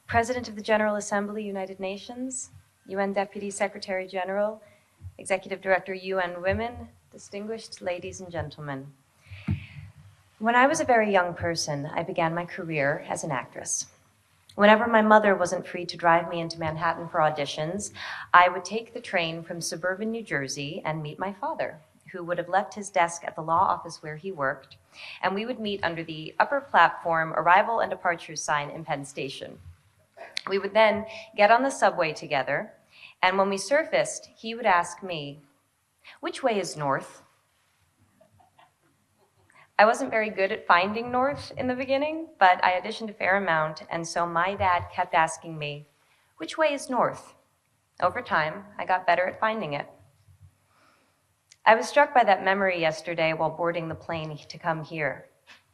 President of the General Assembly, United Nations, UN Deputy Secretary General, Executive Director, UN Women, distinguished ladies and gentlemen. When I was a very young person, I began my career as an actress. Whenever my mother wasn't free to drive me into Manhattan for auditions, I would take the train from suburban New Jersey and meet my father, who would have left his desk at the law office where he worked, and we would meet under the upper platform arrival and departure sign in Penn Station. We would then get on the subway together, and when we surfaced, he would ask me, "Which way is north?" I wasn't very good at finding north in the beginning, but I auditioned a fair amount, and so my dad kept asking me, "Which way is north?" Over time, I got better at finding it. I was struck by that memory yesterday while boarding the plane to come here,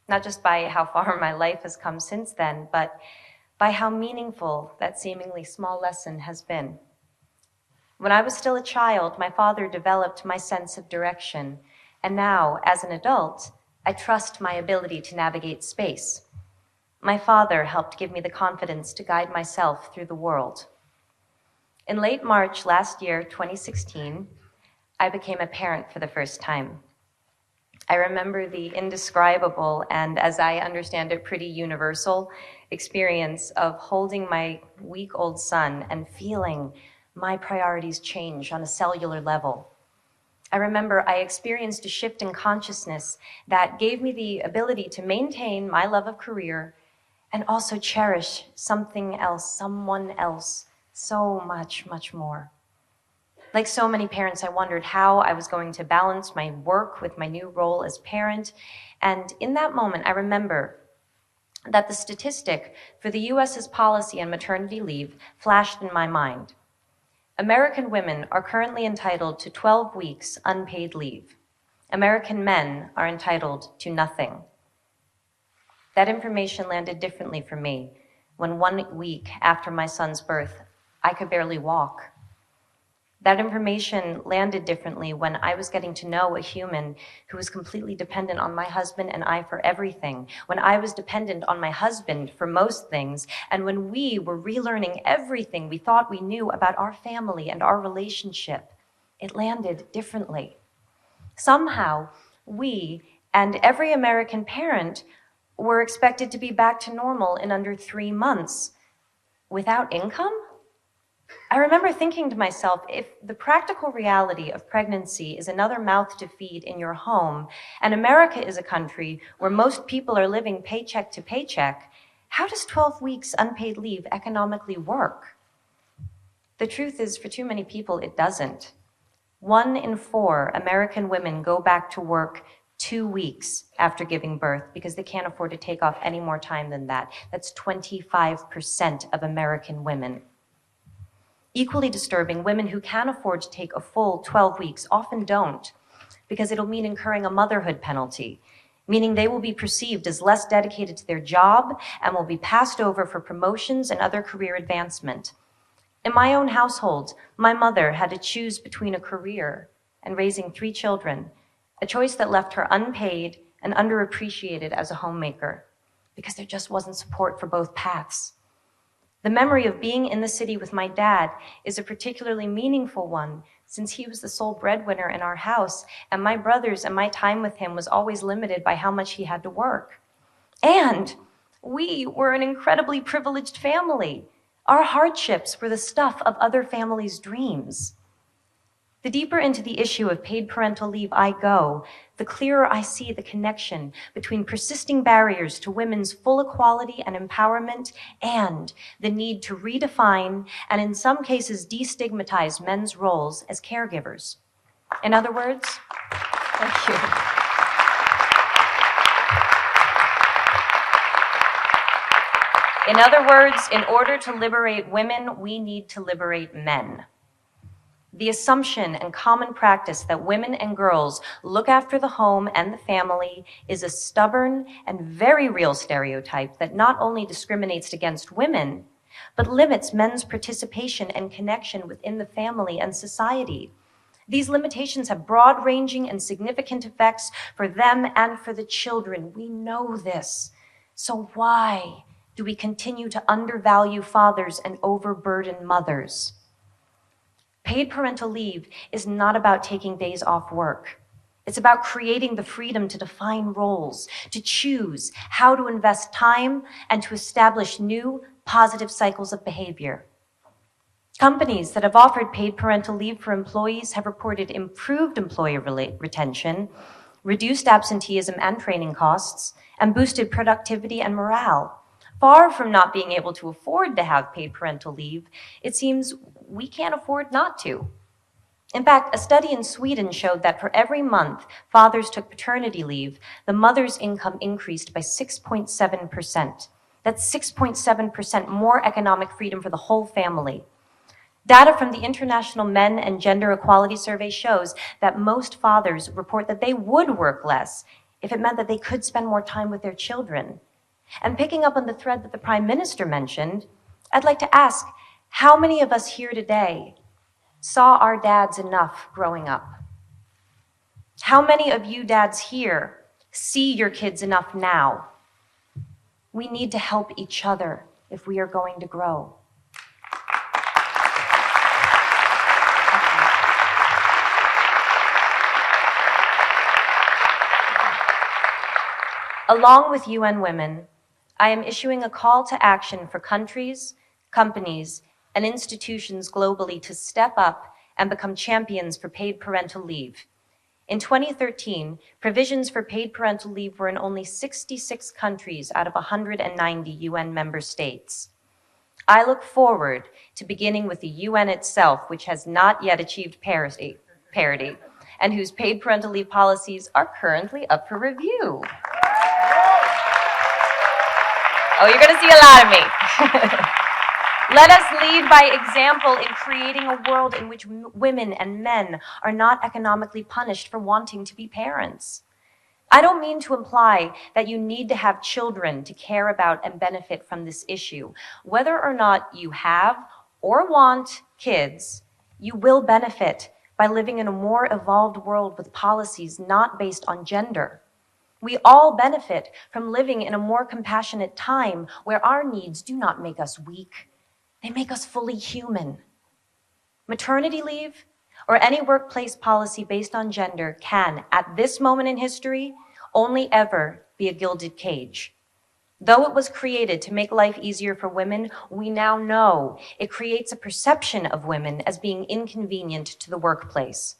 not just by how far my life has come since then, but by how meaningful that seemingly small lesson has been. When I was still a child, my father developed my sense of direction, and now, as an adult, I trust my ability to navigate space. My father helped give me the confidence to guide myself through the world. In late March last year, 2016, I became a parent for the first time. I remember the indescribable and, as I understand it, pretty universal experience of holding my week-old son and feeling my priorities change on a cellular level. I remember I experienced a shift in consciousness that gave me the ability to maintain my love of career and also cherish something else, someone else, so much, much more. Like so many parents, I wondered how I was going to balance my work with my new role as parent. And in that moment, I remember that the statistic for the US's policy on maternity leave flashed in my mind. American women are currently entitled to 12 weeks unpaid leave. American men are entitled to nothing. That information landed differently for me when 1 week after my son's birth, I could barely walk. That information landed differently when I was getting to know a human who was completely dependent on my husband and I for everything, when I was dependent on my husband for most things, and when we were relearning everything we thought we knew about our family and our relationship. It landed differently. Somehow, we and every American parent were expected to be back to normal in under 3 months. Without income? I remember thinking to myself, if the practical reality of pregnancy is another mouth to feed in your home, and America is a country where most people are living paycheck to paycheck, how does 12 weeks unpaid leave economically work? The truth is, for too many people, it doesn't. 1 in 4 American women go back to work 2 weeks after giving birth because they can't afford to take off any more time than that. That's 25% of American women. Equally disturbing, women who can afford to take a full 12 weeks often don't, because it'll mean incurring a motherhood penalty, meaning they will be perceived as less dedicated to their job and will be passed over for promotions and other career advancement. In my own household, my mother had to choose between a career and raising 3 children, a choice that left her unpaid and underappreciated as a homemaker, because there just wasn't support for both paths. The memory of being in the city with my dad is a particularly meaningful one, since he was the sole breadwinner in our house, and my brothers and my time with him was always limited by how much he had to work. And we were an incredibly privileged family. Our hardships were the stuff of other families' dreams. The deeper into the issue of paid parental leave I go, the clearer I see the connection between persisting barriers to women's full equality and empowerment and the need to redefine and in some cases destigmatize men's roles as caregivers. In other words, thank you. In other words, in order to liberate women, we need to liberate men. The assumption and common practice that women and girls look after the home and the family is a stubborn and very real stereotype that not only discriminates against women, but limits men's participation and connection within the family and society. These limitations have broad-ranging and significant effects for them and for the children. We know this. So why do we continue to undervalue fathers and overburden mothers? Paid parental leave is not about taking days off work. It's about creating the freedom to define roles, to choose how to invest time, and to establish new positive cycles of behavior. Companies that have offered paid parental leave for employees have reported improved employee retention, reduced absenteeism and training costs, and boosted productivity and morale. Far from not being able to afford to have paid parental leave, it seems we can't afford not to. In fact, a study in Sweden showed that for every month fathers took paternity leave, the mother's income increased by 6.7%. That's 6.7% more economic freedom for the whole family. Data from the International Men and Gender Equality Survey shows that most fathers report that they would work less if it meant that they could spend more time with their children. And picking up on the thread that the Prime Minister mentioned, I'd like to ask, how many of us here today saw our dads enough growing up? How many of you dads here see your kids enough now? We need to help each other if we are going to grow. Along with UN Women, I am issuing a call to action for countries, companies, and institutions globally to step up and become champions for paid parental leave. In 2013, provisions for paid parental leave were in only 66 countries out of 190 UN member states. I look forward to beginning with the UN itself, which has not yet achieved parity, and whose paid parental leave policies are currently up for review. Oh, you're going to see a lot of me. Let us lead by example in creating a world in which women and men are not economically punished for wanting to be parents. I don't mean to imply that you need to have children to care about and benefit from this issue. Whether or not you have or want kids, you will benefit by living in a more evolved world with policies not based on gender. We all benefit from living in a more compassionate time where our needs do not make us weak. They make us fully human. Maternity leave or any workplace policy based on gender can, at this moment in history, only ever be a gilded cage. Though it was created to make life easier for women, we now know it creates a perception of women as being inconvenient to the workplace.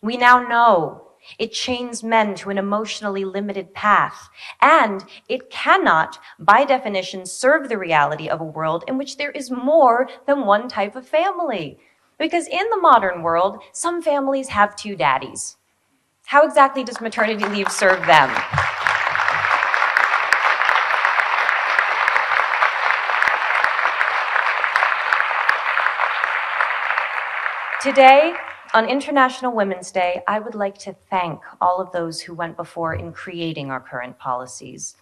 We now know it chains men to an emotionally limited path, and it cannot, by definition, serve the reality of a world in which there is more than one type of family. Because in the modern world, some families have two daddies. How exactly does maternity leave serve them? Today, on International Women's Day, I would like to thank all of those who went before in creating our current policies.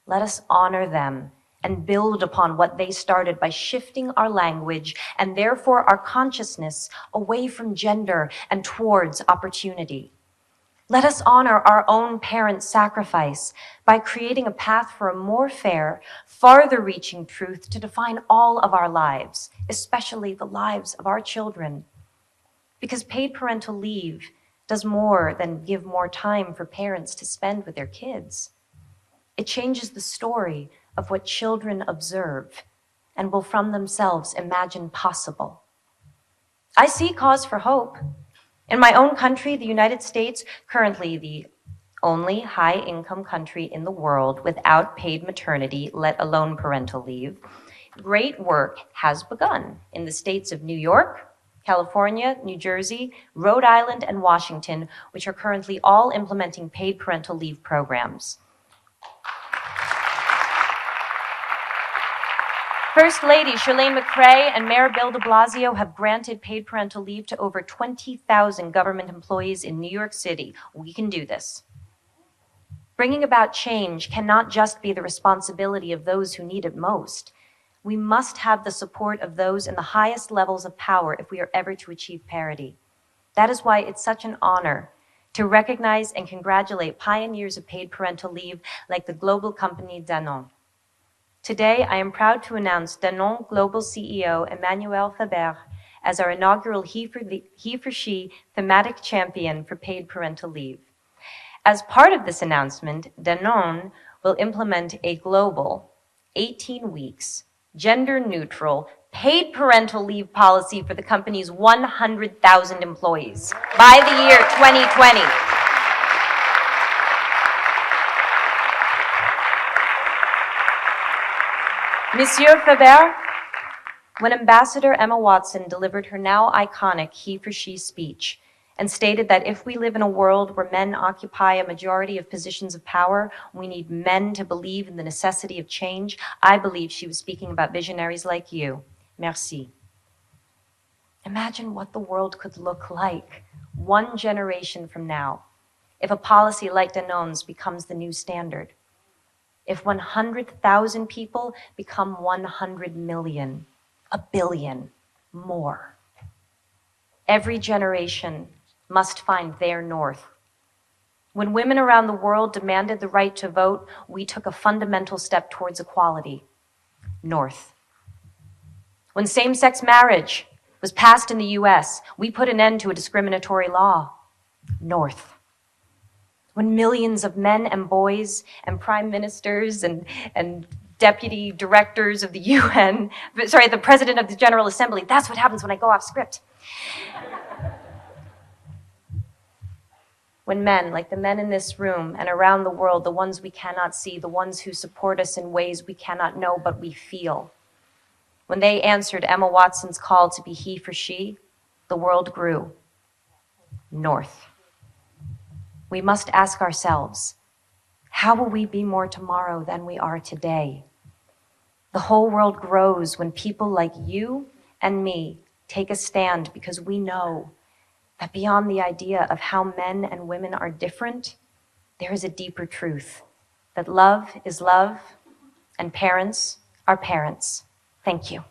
Let us honor them and build upon what they started by shifting our language and therefore our consciousness away from gender and towards opportunity. Let us honor our own parents' sacrifice by creating a path for a more fair, farther-reaching truth to define all of our lives, especially the lives of our children. Because paid parental leave does more than give more time for parents to spend with their kids. It changes the story of what children observe and will from themselves imagine possible. I see cause for hope. In my own country, the United States, currently the only high-income country in the world without paid maternity, let alone parental leave, great work has begun in the states of New York, California, New Jersey, Rhode Island, and Washington, which are currently all implementing paid parental leave programs. First Lady Chirlane McCray and Mayor Bill de Blasio have granted paid parental leave to over 20,000 government employees in New York City. We can do this. Bringing about change cannot just be the responsibility of those who need it most. We must have the support of those in the highest levels of power if we are ever to achieve parity. That is why it's such an honor to recognize and congratulate pioneers of paid parental leave like the global company Danone. Today, I am proud to announce Danone Global CEO Emmanuel Faber as our inaugural He for She thematic champion for paid parental leave. As part of this announcement, Danone will implement a global 18 weeks, gender-neutral, paid parental leave policy for the company's 100,000 employees by the year 2020. Monsieur Faber, when Ambassador Emma Watson delivered her now iconic He for She speech and stated that if we live in a world where men occupy a majority of positions of power, we need men to believe in the necessity of change, I believe she was speaking about visionaries like you. Merci. Imagine what the world could look like 1 generation from now if a policy like Danone's becomes the new standard. If 100,000 people become 100 million, 1 billion, more. Every generation must find their north. When women around the world demanded the right to vote, we took a fundamental step towards equality. North. When same-sex marriage was passed in the US, we put an end to a discriminatory law. North. When millions of men and boys and prime ministers and deputy directors of the UN, the president of the General Assembly, that's what happens when I go off script. When men, like the men in this room and around the world, the ones we cannot see, the ones who support us in ways we cannot know but we feel, when they answered Emma Watson's call to be he for she, the world grew. North. We must ask ourselves, how will we be more tomorrow than we are today? The whole world grows when people like you and me take a stand because we know that beyond the idea of how men and women are different, there is a deeper truth, that love is love and parents are parents. Thank you.